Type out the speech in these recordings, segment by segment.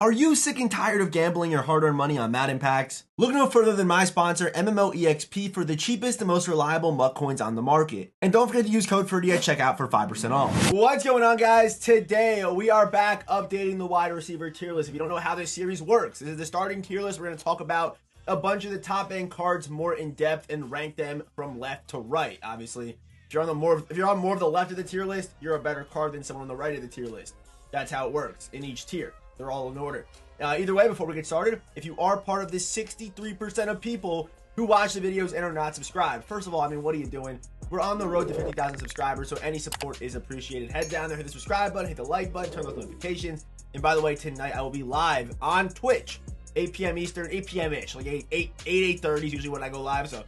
Are you sick and tired of gambling your hard-earned money on Madden packs? Look no further than my sponsor, MMOEXP, for the cheapest and most reliable MUT coins on the market. And don't forget to use code Ferdy at checkout for 5% off. What's going on, guys? Today, we are back updating the wide receiver tier list. If you don't know how this series works, this is the starting tier list. We're going to talk about a bunch of the top-end cards more in depth and rank them from left to right. Obviously, if you're on more of the left of the tier list, you're a better card than someone on the right of the tier list. That's how it works in each tier. They're all in order. Either way, before we get started, if you are part of this 63% of people who watch the videos and are not subscribed, first of all, I mean, what are you doing? We're on the road to 50,000 subscribers, so any support is appreciated. Head down there, hit the subscribe button, hit the like button, turn on those notifications. And by the way, tonight I will be live on Twitch, 8 p.m. Eastern, 8 p.m.-ish, like 8:30 is usually when I go live, so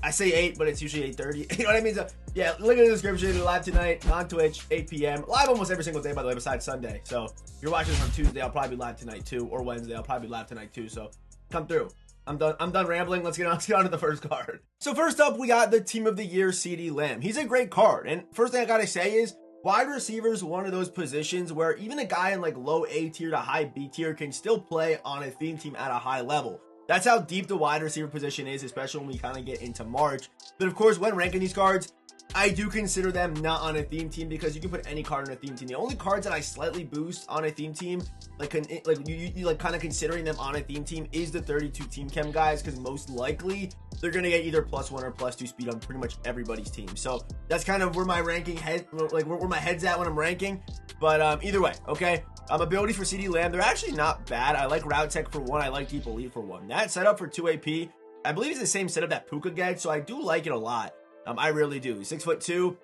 I say 8, but it's usually 8:30. You know what I mean? So, yeah, look at the description. We're live tonight on Twitch, 8 p.m. Live almost every single day, by the way, besides Sunday. So, if you're watching this on Tuesday, I'll probably be live tonight, too. Or Wednesday, I'll probably be live tonight, too. So, come through. I'm done rambling. Let's get on to the first card. So, first up, we got the Team of the Year, CeeDee Lamb. He's a great card. And first thing I gotta say is, wide receiver is one of those positions where even a guy in like low A tier to high B tier can still play on a theme team at a high level. That's how deep the wide receiver position is, especially when we kind of get into March. But of course, when ranking these cards, I do consider them not on a theme team because you can put any card on a theme team. The only cards that I slightly boost on a theme team, you kind of considering them on a theme team, is the 32 team chem guys, because most likely they're gonna get either +1 or +2 speed on pretty much everybody's team. So that's kind of where my ranking where my head's at when I'm ranking. But either way, okay. Abilities for CeeDee Lamb, they're actually not bad. I like Route Tech for 1. I like Deep Elite for 1. That setup for 2 AP, I believe it's the same setup that Puka gets, so I do like it a lot. I really do. 6'2".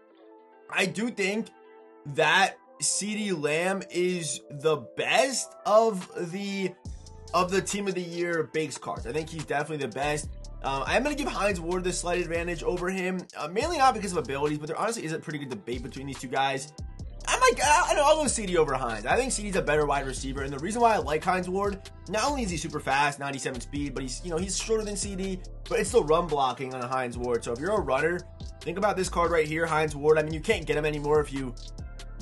I do think that CeeDee Lamb is the best of the Team of the Year base cards. I think he's definitely the best. I am going to give Hines Ward the slight advantage over him, mainly not because of abilities, but there honestly is a pretty good debate between these two guys. I'll go CeeDee over Hines. I think CeeDee's a better wide receiver, and the reason why I like Hines Ward, not only is he super fast, 97 speed, but he's shorter than CeeDee, but it's still run blocking on a Hines Ward. So if you're a runner, think about this card right here, Hines Ward. I mean, you can't get him anymore if you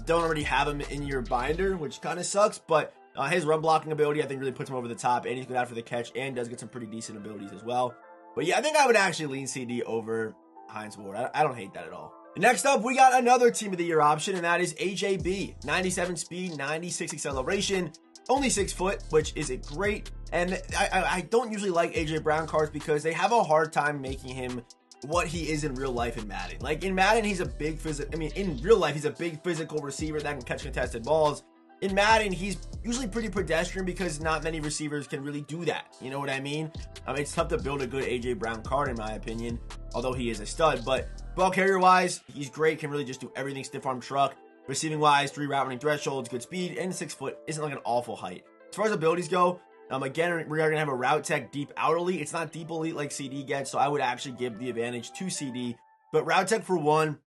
don't already have him in your binder, which kind of sucks, but his run blocking ability, I think, really puts him over the top, and he's good after the catch, and does get some pretty decent abilities as well. But yeah, I think I would actually lean CeeDee over Hines Ward. I don't hate that at all. Next up, we got another Team of the Year option, and that is AJB. 97 speed, 96 acceleration, only 6 foot, which is great. And I don't usually like AJ Brown cards because they have a hard time making him what he is in real life in Madden. Like in Madden, he's a big in real life, he's a big physical receiver that can catch contested balls. In Madden, he's usually pretty pedestrian because not many receivers can really do that. You know what I mean? It's tough to build a good AJ Brown card, in my opinion, although he is a stud. But ball carrier wise, he's great, can really just do everything, stiff arm truck. Receiving wise, 3 route running thresholds, good speed, and 6 foot isn't like an awful height. As far as abilities go, again, we are going to have a route tech deep outerly. It's not deep elite like CeeDee gets, so I would actually give the advantage to CeeDee. But route tech for 1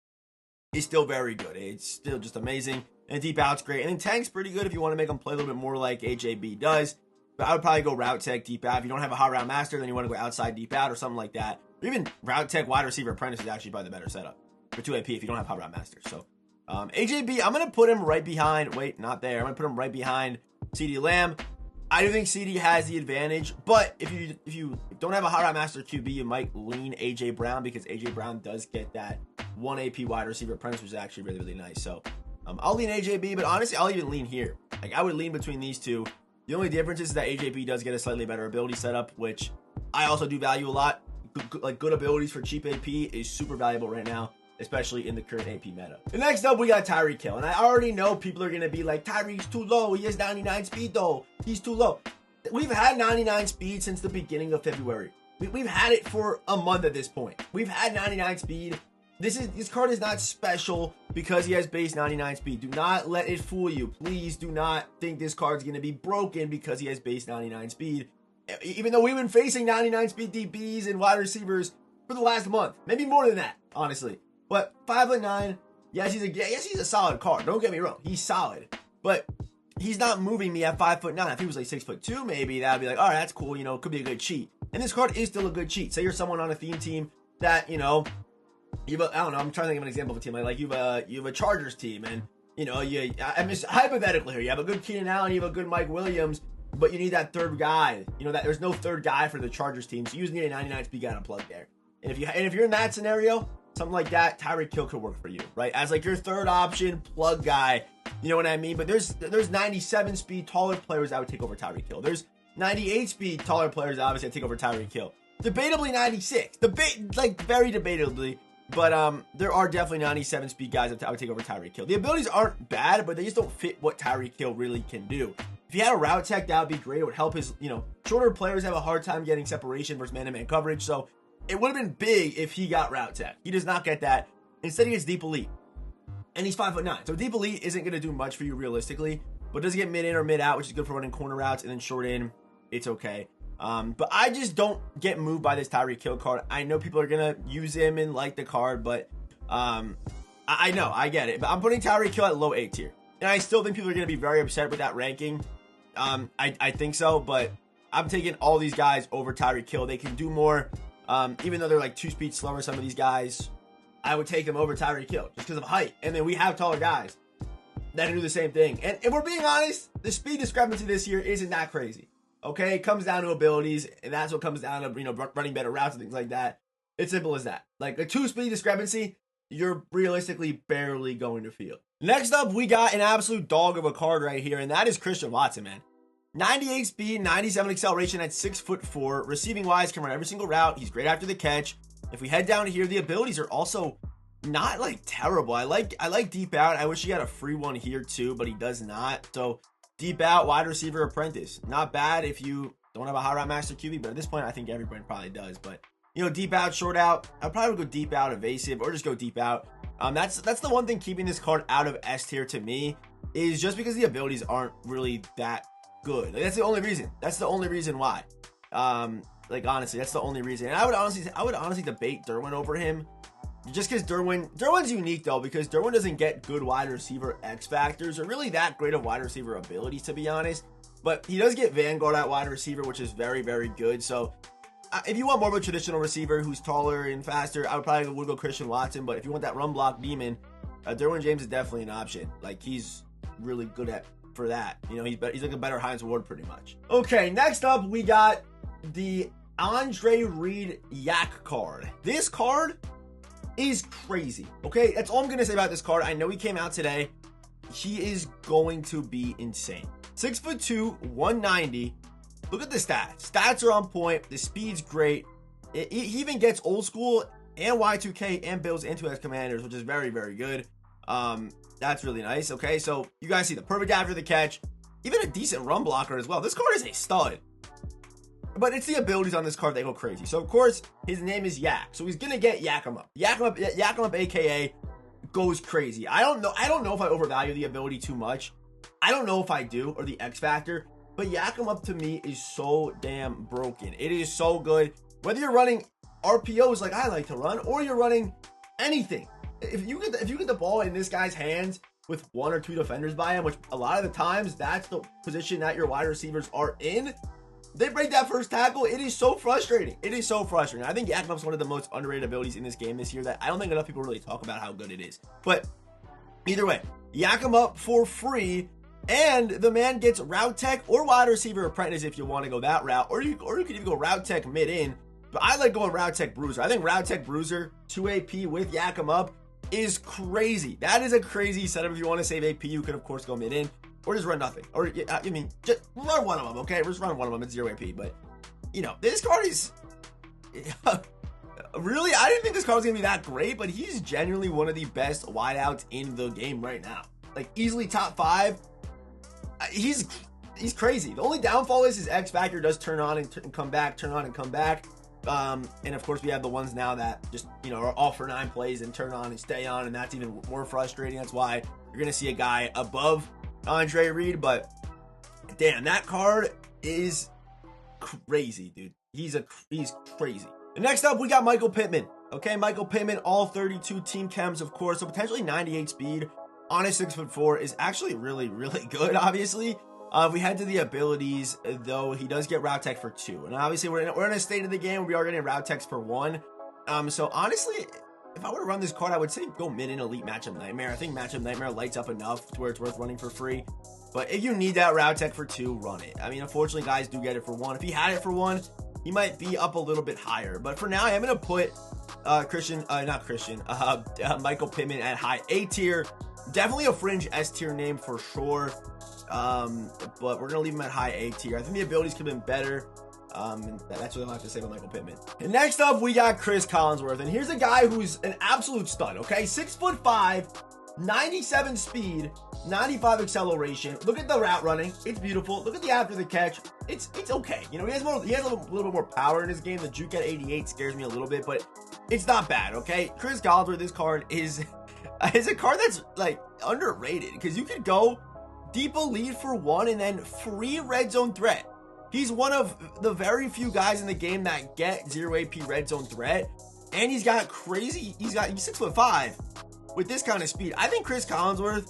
is still very good. It's still just amazing. And deep out's great. And then tank's pretty good if you want to make him play a little bit more like AJB does. But I would probably go route tech, deep out. If you don't have a hot route master, then you want to go outside, deep out, or something like that. Or even route tech, wide receiver apprentice is actually probably the better setup for 2 AP if you don't have hot route master. So AJB, I'm going to put him right behind. Wait, not there. I'm going to put him right behind CeeDee Lamb. I do think CeeDee has the advantage, but if you don't have a hot route master QB, you might lean AJ Brown because AJ Brown does get that 1 AP wide receiver apprentice, which is actually really, really nice. So I'll lean AJB, but honestly, I'll even lean here. Like, I would lean between these two. The only difference is that AJB does get a slightly better ability setup, which I also do value a lot. Good abilities for cheap AP is super valuable right now, especially in the current AP meta. And next up, we got Tyreek Hill. And I already know people are going to be like, Tyreek's too low. He has 99 speed, though. He's too low. We've had 99 speed since the beginning of February. We've had it for a month at this point. We've had 99 speed. This card is not special because he has base 99 speed. Do not let it fool you. Please do not think this card's going to be broken because he has base 99 speed. Even though we've been facing 99 speed DBs and wide receivers for the last month. Maybe more than that, honestly. But 5'9", yes, he's a solid card. Don't get me wrong. He's solid. But he's not moving me at 5'9". If he was like 6'2", maybe that'd be like, all right, that's cool. Could be a good cheat. And this card is still a good cheat. Say you're someone on a theme team that, I don't know, I'm trying to think of an example of a team. Like you have a Chargers team, and I'm just hypothetically here. You have a good Keenan Allen, you have a good Mike Williams, but you need that third guy. You know that there's no third guy for the Chargers team, so you just need a 99 speed guy to plug there. And if you're in that scenario, something like that, Tyreek Hill could work for you, right? As like your third option plug guy, you know what I mean? But there's 97 speed taller players I would take over Tyreek Hill. There's 98 speed taller players obviously I'd take over Tyreek Hill. Debatably 96, like very debatably, but there are definitely 97 speed guys that I would take over Tyreek Hill. The abilities aren't bad, but they just don't fit what Tyreek Hill really can do. If he had a route tech, that would be great. It would help his, shorter players have a hard time getting separation versus man-to-man coverage. So it would have been big if he got route tech. He does not get that. Instead, he gets deep elite. And he's 5'9". So deep elite isn't going to do much for you realistically, but does get mid in or mid out, which is good for running corner routes, and then short in, it's okay. But I just don't get moved by this Tyreek Hill card. I know people are going to use him and like the card, but I know, I get it. But I'm putting Tyreek Hill at low A tier. And I still think people are going to be very upset with that ranking. I think so, but I'm taking all these guys over Tyreek Hill. They can do more, even though they're like 2 speeds slower, some of these guys. I would take them over Tyreek Hill just because of height. And then we have taller guys that can do the same thing. And if we're being honest, the speed discrepancy this year isn't that crazy. Okay, it comes down to abilities, and that's what comes down to, running better routes and things like that. It's simple as that. Like a 2 speed discrepancy, you're realistically barely going to feel. Next up, we got an absolute dog of a card right here, and that is Christian Watson, man. 98 speed, 97 acceleration at 6'4". Receiving wise, can run every single route. He's great after the catch. If we head down here, the abilities are also not like terrible. I like deep out. I wish he had a free one here too, but he does not. So deep out, wide receiver apprentice. Not bad if you don't have a high route master QB, but at this point, I think everybody probably does. But, deep out, short out, I'd probably go deep out, evasive, or just go deep out. That's the one thing keeping this card out of S tier to me is just because the abilities aren't really that good. Like, that's the only reason. That's the only reason why. Honestly, that's the only reason. And I would honestly debate Derwin over him. Just because Derwin's unique though, because Derwin doesn't get good wide receiver X factors or really that great of wide receiver abilities, to be honest. But he does get Vanguard at wide receiver, which is very, very good. So if you want more of a traditional receiver who's taller and faster, I would probably go Christian Watson. But if you want that run block demon, Derwin James is definitely an option. Like, he's really good for that. He's like a better Hines Ward pretty much. Okay, next up we got the Andre Reed Yak card. This card is crazy. Okay, that's all I'm gonna say about this card. I know he came out today. He is going to be insane. 6'2", 190. Look at the stats. Stats are on point. The speed's great. He even gets old school and Y2K and Bills into as commanders, which is very, very good. That's really nice. Okay, so you guys see the perfect after the catch. Even a decent run blocker as well. This card is a stud. But it's the abilities on this card that go crazy. So, of course, his name is Yak. So he's going to get Yak 'em Up. Yak 'em Up, a.k.a. goes crazy. I don't know if I overvalue the ability too much. I don't know if I do, or the X factor. But Yak 'em Up to me is so damn broken. It is so good. Whether you're running RPOs like I like to run, or you're running anything. If you get the ball in this guy's hands with 1 or 2 defenders by him, which a lot of the times that's the position that your wide receivers are in, they break that first tackle. It is so frustrating. It is so frustrating. I think Yak 'em Up's one of the most underrated abilities in this game this year that I don't think enough people really talk about how good it is. But either way, Yak 'em Up for free, and the man gets route tech or wide receiver apprentice if you want to go that route, or you could even go route tech mid in. But I like going route tech bruiser. I think route tech bruiser 2 AP with Yak 'em Up is crazy. That is a crazy setup. If you want to save AP, you could of course go mid in. Or just run nothing. Or, just run one of them, okay? Just run one of them. It's 0 AP. But, this card is... really, I didn't think this card was going to be that great, but he's genuinely one of the best wideouts in the game right now. Like, easily top 5. He's crazy. The only downfall is his X factor does turn on and come back, turn on and come back. And, of course, we have the ones now that just, are all for 9 plays and turn on and stay on, and that's even more frustrating. That's why you're going to see a guy above Andre Reed, but damn, that card is crazy, dude. He's crazy. And next up, we got Michael Pittman. Okay, Michael Pittman, all 32 team chems, of course, so potentially 98 speed on a 6'4" is actually really, really good, obviously. If we head to the abilities, though, he does get route tech for 2. And obviously, we're in a state of the game where we are getting route techs for 1. So honestly, if I were to run this card, I would say go mid in elite matchup nightmare. I think matchup nightmare lights up enough to where it's worth running for free. But if you need that route tech for 2, run it. I mean, unfortunately, guys do get it for 1. If he had it for 1, he might be up a little bit higher. But for now, I am going to put Michael Pittman at high A tier. Definitely a fringe S tier name for sure. But we're going to leave him at high A tier. I think the abilities could have been better. And that's what I'll have to say about Michael Pittman. And next up, we got Chris Collinsworth. And here's a guy who's an absolute stud, okay? 6'5", 97 speed, 95 acceleration. Look at the route running. It's beautiful. Look at the after the catch. It's okay. You know, he has a little bit more power in his game. The juke at 88 scares me a little bit, but it's not bad, okay? Chris Collinsworth, this card is a card that's like underrated because you could go deep elite for 1 and then free red zone threat. He's one of the very few guys in the game that get 0 AP red zone threat, and he's crazy. He's 6'5". With this kind of speed, I think Chris Collinsworth,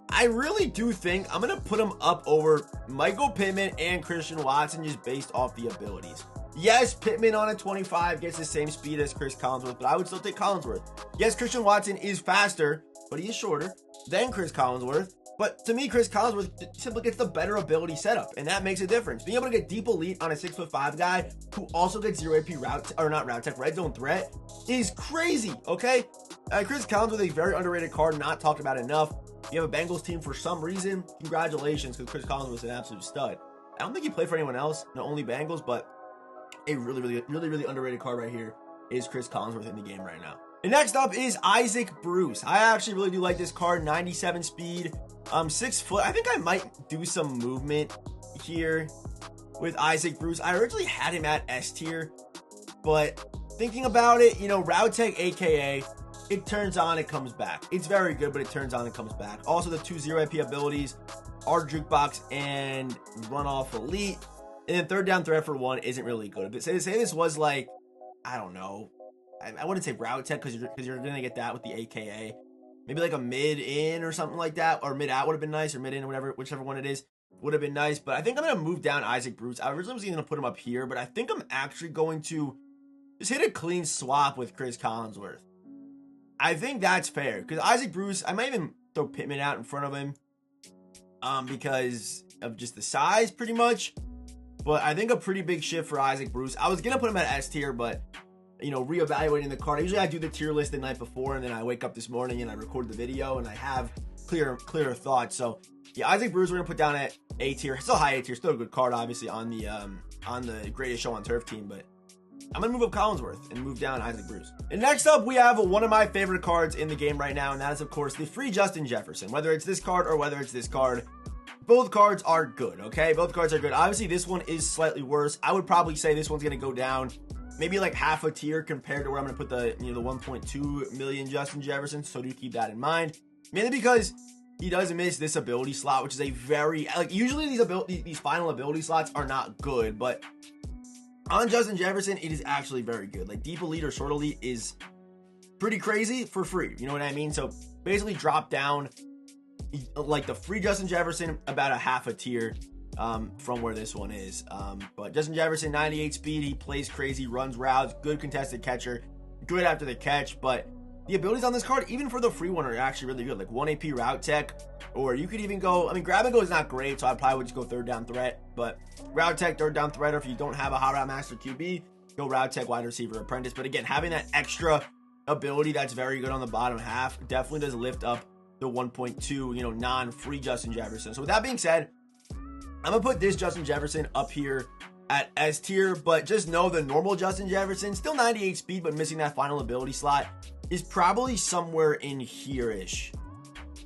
I really do think I'm going to put him up over Michael Pittman and Christian Watson just based off the abilities. Yes, Pittman on a 25 gets the same speed as Chris Collinsworth, but I would still take Collinsworth. Yes, Christian Watson is faster, but he is shorter than Chris Collinsworth. But to me, Chris Collinsworth simply gets the better ability setup, and that makes a difference. Being able to get deep elite on a 6'5" guy who also gets 0 AP red zone threat is crazy, okay? Chris Collinsworth, a very underrated card, not talked about enough. If you have a Bengals team for some reason, congratulations, because Chris Collinsworth is an absolute stud. I don't think he played for anyone else, no, only Bengals, but a really underrated card right here is Chris Collinsworth in the game right now. And next up is Isaac Bruce. I actually really do like this card, 97 speed, 6 foot. I think I might do some movement here with Isaac Bruce. I originally had him at S tier, but thinking about it, you know, route tech, aka it turns on, it comes back. It's very good, but it turns on, it comes back. Also, the 2 0 AP abilities are jukebox and runoff elite. And then third down threat for 1 isn't really good. But say this was like, I don't know, I wouldn't say route tech because you're gonna get that with the AKA. Maybe like a mid in or something like that, or mid out would have been nice, or mid in or whichever one it is would have been nice. But I think I'm gonna move down Isaac Bruce. I originally was gonna put him up here, but I think I'm actually going to just hit a clean swap with Chris Collinsworth. I think that's fair because Isaac Bruce, I might even throw Pittman out in front of him because of just the size pretty much. But I think a pretty big shift for Isaac Bruce. I was going to put him at S tier, but, you know, reevaluating the card. Usually I do the tier list the night before, and then I wake up this morning and I record the video, and I have clearer thoughts. So, yeah, Isaac Bruce we're going to put down at A tier. Still high A tier. Still a good card, obviously, on the greatest show on turf team. But I'm going to move up Collinsworth and move down Isaac Bruce. And next up, we have one of my favorite cards in the game right now, and that is, of course, the free Justin Jefferson. Whether it's this card or whether it's this card, both cards are good, okay? Both cards are good. Obviously, this one is slightly worse. I would probably say this one's going to go down maybe like half a tier compared to where I'm going to put the 1.2 million Justin Jefferson, so do keep that in mind. Mainly because he does miss this ability slot, which is a very, like, usually these final ability slots are not good, but on Justin Jefferson, it is actually very good. Like, deep elite or short elite is pretty crazy for free, you know what I mean? So basically drop down like the free Justin Jefferson about a half a tier from where this one is. But Justin Jefferson, 98 speed, he plays crazy, runs routes, good contested catcher, good after the catch. But the abilities on this card, even for the free one, are actually really good. Like 1 AP route tech, or you could even go, I mean, grab and go is not great, so I probably would just go third down threat. But route tech, third down threat, or if you don't have a hot route master QB, go route tech, wide receiver, apprentice. But again, having that extra ability that's very good on the bottom half definitely does lift up the 1.2, non-free Justin Jefferson. So with that being said, I'm going to put this Justin Jefferson up here at S tier, but just know the normal Justin Jefferson, still 98 speed, but missing that final ability slot, is probably somewhere in here-ish.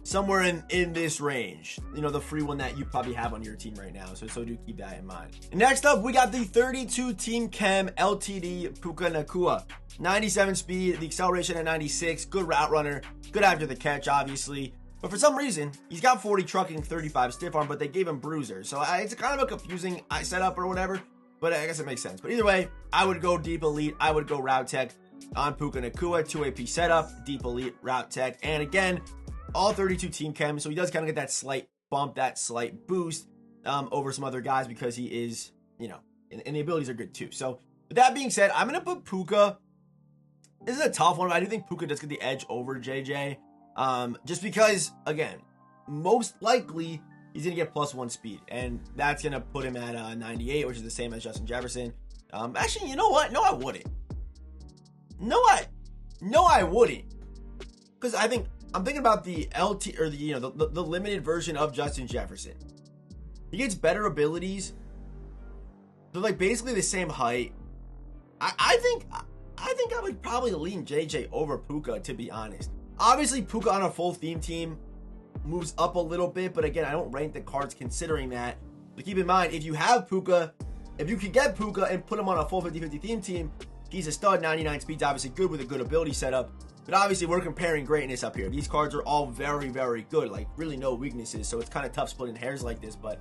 Somewhere in this range. The free one that you probably have on your team right now. So do keep that in mind. Next up, we got the 32 Team Chem LTD Puka Nacua. 97 speed, the acceleration at 96, good route runner, good after the catch, obviously. But for some reason, he's got 40 trucking, 35 stiff arm, but they gave him bruiser. So it's kind of a confusing setup or whatever, but I guess it makes sense. But either way, I would go deep elite. I would go route tech on Puka Nacua, 2 AP setup, deep elite, route tech. And again, all 32 Team Chem, so he does kind of get that slight bump, that slight boost over some other guys because he is, and the abilities are good too. So with that being said, I'm going to put Puka. This is a tough one, but I do think Puka does get the edge over JJ. Just because, again, most likely he's going to get +1 speed. And that's going to put him at 98, which is the same as Justin Jefferson. Actually, you know what? No, I wouldn't. No, I wouldn't. Because I'm thinking about the LT, or the limited version of Justin Jefferson. He gets better abilities. They're like basically the same height. I think I would probably lean JJ over Puka, to be honest. Obviously, Puka on a full theme team moves up a little bit, but again, I don't rank the cards considering that. But keep in mind, if you have Puka, if you can get Puka and put him on a full 50-50 theme team, he's a stud. 99 speed's obviously good with a good ability setup. But obviously, we're comparing greatness up here. These cards are all very, very good. Like, really no weaknesses. So it's kind of tough splitting hairs like this. But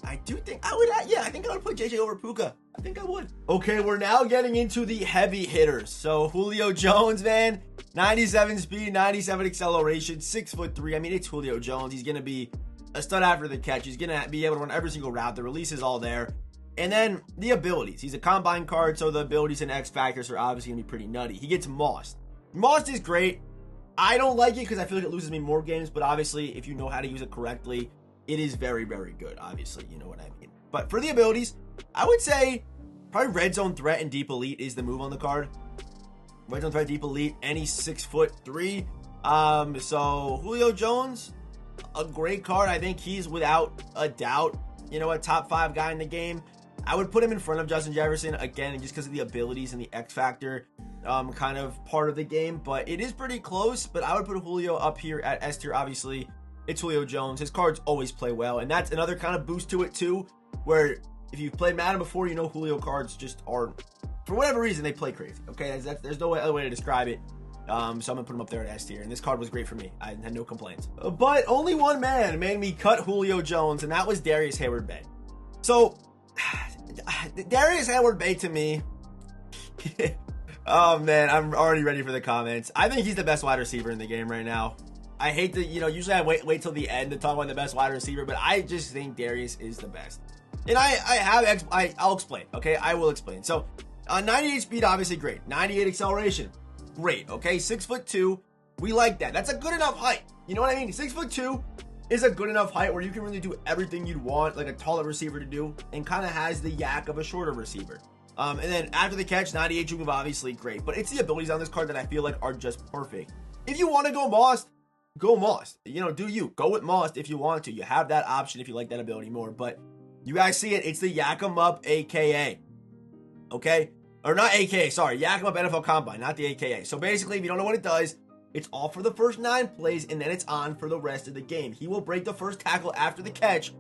I do think I would, I think I would put JJ over Puka. I think I would. Okay, we're now getting into the heavy hitters. So Julio Jones, man, 97 speed, 97 acceleration, 6'3". I mean, it's Julio Jones. He's going to be a stud after the catch. He's going to be able to run every single route. The release is all there. And then the abilities. He's a combine card, so the abilities and X factors are obviously going to be pretty nutty. He gets mossed. Mossed is great. I don't like it because I feel like it loses me more games, but obviously, if you know how to use it correctly, it is very, very good. Obviously, you know what I mean. But for the abilities, I would say probably Red Zone Threat and Deep Elite is the move on the card. Red Zone Threat, Deep Elite, and he's 6'3". So Julio Jones, a great card. I think he's without a doubt, a top 5 guy in the game. I would put him in front of Justin Jefferson, again, just because of the abilities and the X factor kind of part of the game. But it is pretty close, but I would put Julio up here at S tier. Obviously, it's Julio Jones. His cards always play well, and that's another kind of boost to it too, where if you've played Madden before, Julio cards just are, for whatever reason, they play crazy. Okay, there's no other way to describe it. So I'm gonna put him up there at S tier, and this card was great for me. I had no complaints. But only one man made me cut Julio Jones, and that was Darius Hayward Bay. So Darius Hayward Bay to me, oh man, I'm already ready for the comments. I think he's the best wide receiver in the game right now. I hate to, usually I wait till the end to talk about the best wide receiver, but I just think Darius is the best. And I'll explain, okay? I will explain. So, 98 speed, obviously great. 98 acceleration, great, okay? 6'2", we like that. That's a good enough height. You know what I mean? 6'2" is a good enough height where you can really do everything you'd want, like a taller receiver to do, and kind of has the yak of a shorter receiver. And then after the catch, 98 juke move, obviously great. But it's the abilities on this card that I feel like are just perfect. If you want to go mossed, go mossed. Do you. Go with mossed if you want to. You have that option if you like that ability more. But you guys see it. It's the Yak 'em Up AKA. Okay? Or not AKA, sorry. Yak 'em Up NFL Combine, not the AKA. So basically, if you don't know what it does, it's all for the first 9 plays, and then it's on for the rest of the game. He will break the first tackle after the catch,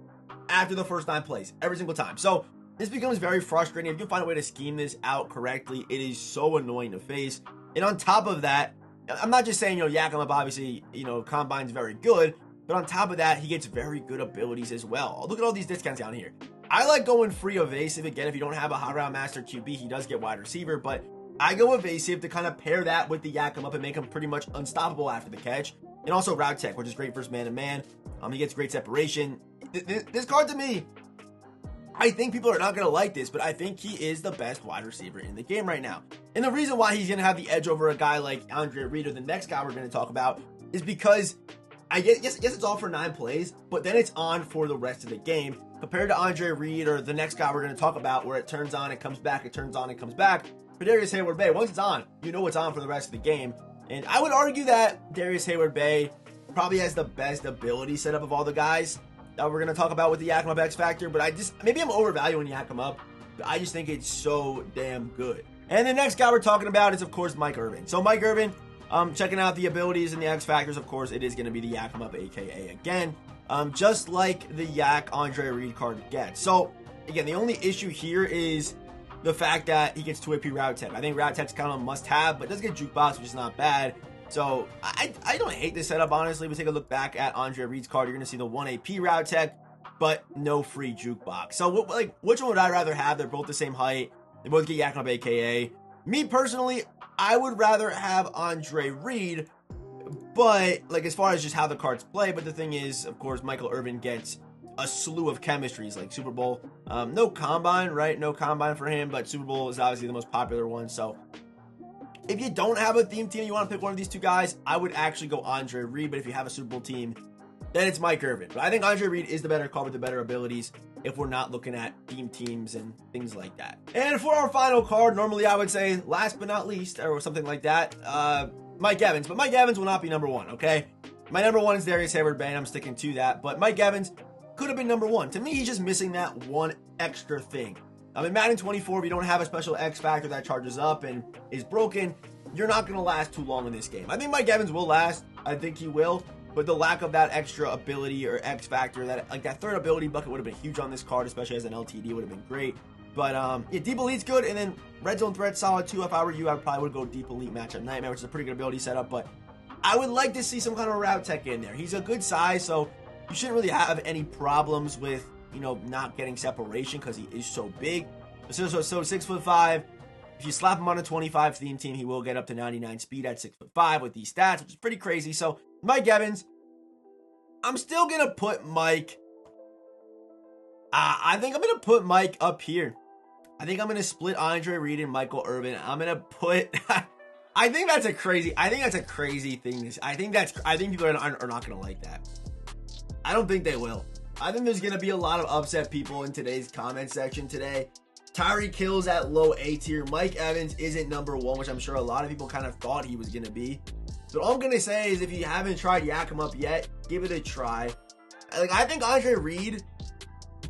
after the first 9 plays, every single time. So this becomes very frustrating. If you find a way to scheme this out correctly, it is so annoying to face. And on top of that, I'm not just saying, Yak 'em Up, obviously, Combine's very good, but on top of that, he gets very good abilities as well. Look at all these discounts down here. I like going free evasive. Again, if you don't have a hot route master QB, he does get wide receiver, but I go evasive to kind of pair that with the Yak 'em Up and make him pretty much unstoppable after the catch. And also route tech, which is great versus man-to-man. He gets great separation. This card to me, I think people are not going to like this, but I think he is the best wide receiver in the game right now. And the reason why he's going to have the edge over a guy like Andre Reed or the next guy we're going to talk about is because yes, it's all for 9 plays, but then it's on for the rest of the game compared to Andre Reed or the next guy we're going to talk about where it turns on, it comes back, it turns on, it comes back. For Darius Hayward Bay, once it's on, you know it's on for the rest of the game. And I would argue that Darius Hayward Bay probably has the best ability setup of all the guys that we're going to talk about with the Yak 'em Up X Factor, but maybe I'm overvaluing Yak 'em Up, but I just think it's so damn good. And the next guy we're talking about is, of course, Mike Irving. So Mike Irving, checking out the abilities and the X Factors, of course, it is going to be the Yak 'em Up AKA again, just like the Yak Andre Reed card gets. So, again, the only issue here is the fact that he gets 2 AP route tech. I think route tech's kind of a must-have, but it does get jukebox, which is not bad. So I don't hate this setup, honestly. We take a look back at Andre Reed's card. You're going to see the 1 AP route tech, but no free jukebox. So which one would I rather have? They're both the same height. They both get Yak 'em Up AKA. Me personally, I would rather have Andre Reed, but as far as just how the cards play. But the thing is, of course, Michael Irvin gets a slew of chemistries like Super Bowl. No combine, right? No combine for him, but Super Bowl is obviously the most popular one. So if you don't have a theme team, you want to pick one of these 2 guys, I would actually go Andre Reed. But if you have a Super Bowl team, then it's Mike Irving. But I think Andre Reed is the better card with the better abilities if we're not looking at theme teams and things like that. And for our final card, normally I would say last but not least, or something like that, Mike Evans. But Mike Evans will not be number one, okay? My number one is Darius Hayward, I'm sticking to that. But Mike Evans could have been number one. To me, he's just missing that one extra thing. In Madden 24, if you don't have a special X factor that charges up and is broken, you're not going to last too long in this game. I think Mike Evans will last. I think he will. But the lack of that extra ability or X factor, that third ability bucket would have been huge on this card, especially as an LTD, would have been great. But yeah, Deep Elite's good, and then Red Zone Threat solid too. If I were you, I probably would go Deep Elite Matchup Nightmare, which is a pretty good ability setup. But I would like to see some kind of route tech in there. He's a good size, so you shouldn't really have any problems with, you know, not getting separation because he is so big. So 6'5". If you slap him on a 25 theme team, he will get up to 99 speed at 6'5" with these stats, which is pretty crazy. So Mike Evans, I'm still gonna put Mike. I think I'm gonna put Mike up here. I think I'm gonna split Andre Reed and Michael Irvin. I'm gonna put. I think that's a crazy thing. I think people are not gonna like that. I don't think they will. I think there's gonna be a lot of upset people in today's comment section today. Tyreek Hill's at low A tier. Mike Evans isn't number one, which I'm sure a lot of people kind of thought he was gonna be. So all I'm gonna say is, if you haven't tried Yak him up yet, give it a try. I think Andre Reed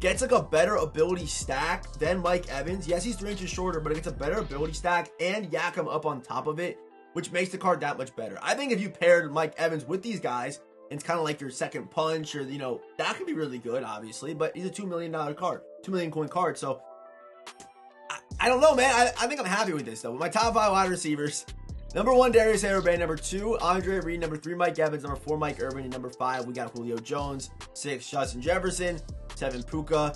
gets a better ability stack than Mike Evans. Yes, he's 3 inches shorter, but it gets a better ability stack and Yak him up on top of it, which makes the card that much better. I think if you paired Mike Evans with these guys, it's kind of like your second punch, or, you know, that could be really good, obviously, but he's a $2 million card, 2 million coin card. So I don't know, man. I think I'm happy with this, though. With my top 5 wide receivers, number 1, Darius Hayward. Number 2, Andre Reed. Number 3, Mike Evans. Number 4, Mike Irving. And number 5, we got Julio Jones. 6, Justin Jefferson. 7, Puka.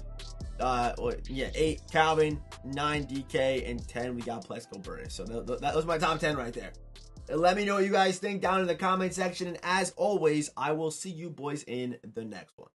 8, Calvin. 9, DK. And 10, we got Plexico Burtis. So that was my top 10 right there. And let me know what you guys think down in the comment section. And as always, I will see you boys in the next one.